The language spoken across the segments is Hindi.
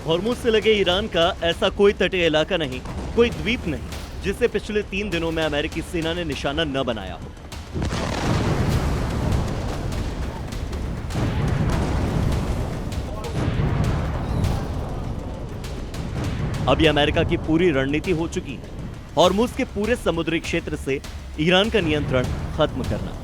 हॉर्मुज से लगे ईरान का ऐसा कोई तटीय इलाका नहीं, कोई द्वीप नहीं जिसे पिछले 3 दिनों में अमेरिकी सेना ने निशाना न बनाया हो। अब यह अमेरिका की पूरी रणनीति हो चुकी है, हॉर्मुज के पूरे समुद्री क्षेत्र से ईरान का नियंत्रण खत्म करना।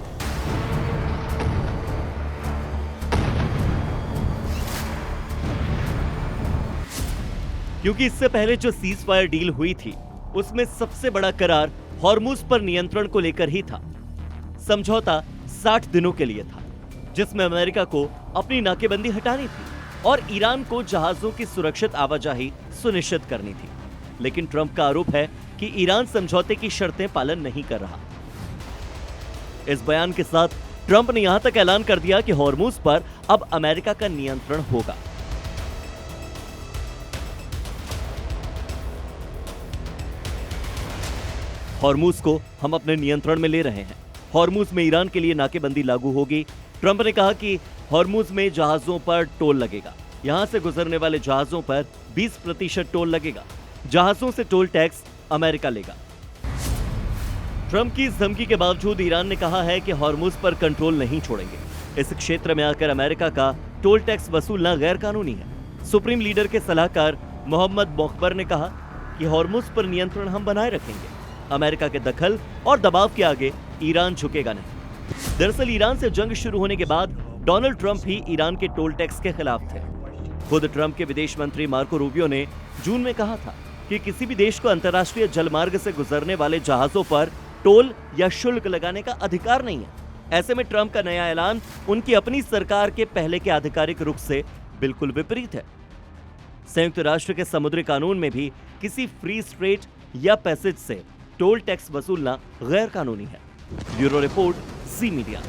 क्योंकि इससे पहले जो सीज फायर डील हुई थी उसमें सबसे बड़ा करार हॉर्मुज पर नियंत्रण को लेकर ही था। समझौता 60 दिनों के लिए था, जिसमें अमेरिका को अपनी नाकेबंदी हटानी थी और ईरान को जहाजों की सुरक्षित आवाजाही सुनिश्चित करनी थी। लेकिन ट्रंप का आरोप है कि ईरान समझौते की शर्तें पालन नहीं कर रहा। इस बयान के साथ ट्रंप ने यहां तक ऐलान कर दिया कि हॉर्मुज पर अब अमेरिका का नियंत्रण होगा। हॉर्मुज को हम अपने नियंत्रण में ले रहे हैं। हॉर्मुज में ईरान के लिए नाकेबंदी लागू होगी। ट्रंप ने कहा कि हॉर्मुज में जहाजों पर टोल लगेगा। यहां से गुजरने वाले जहाजों पर 20% टोल लगेगा। जहाजों से टोल टैक्स अमेरिका लेगा। ट्रंप की इस धमकी के बावजूद ईरान ने कहा है कि हॉर्मुज पर कंट्रोल नहीं छोड़ेंगे। इस क्षेत्र में आकर अमेरिका का टोल टैक्स वसूलना गैर कानूनी है। सुप्रीम लीडर के सलाहकार मोहम्मद मोखबर ने कहा कि हॉर्मुज पर नियंत्रण हम बनाए रखेंगे। अमेरिका के दखल और दबाव के आगे ईरान झुकेगा नहीं। दरअसल ईरान से जंग शुरू होने के बाद डोनाल्ड ट्रंप ही ईरान के टोल टैक्स के खिलाफ थे। खुद ट्रंप के विदेश मंत्री मार्को रूबियो ने जून में कहा था कि किसी भी देश को अंतर्राष्ट्रीय जलमार्ग से गुजरने वाले जहाजों पर टोल या शुल्क लगाने का अधिकार नहीं है। ऐसे में ट्रंप का नया ऐलान उनकी अपनी सरकार के पहले के आधिकारिक रुख से बिल्कुल विपरीत है। संयुक्त राष्ट्र के समुद्री कानून में भी किसी फ्री स्ट्रेट या पैसेज से टोल टैक्स वसूलना गैर कानूनी है। ब्यूरो रिपोर्ट, जी मीडिया।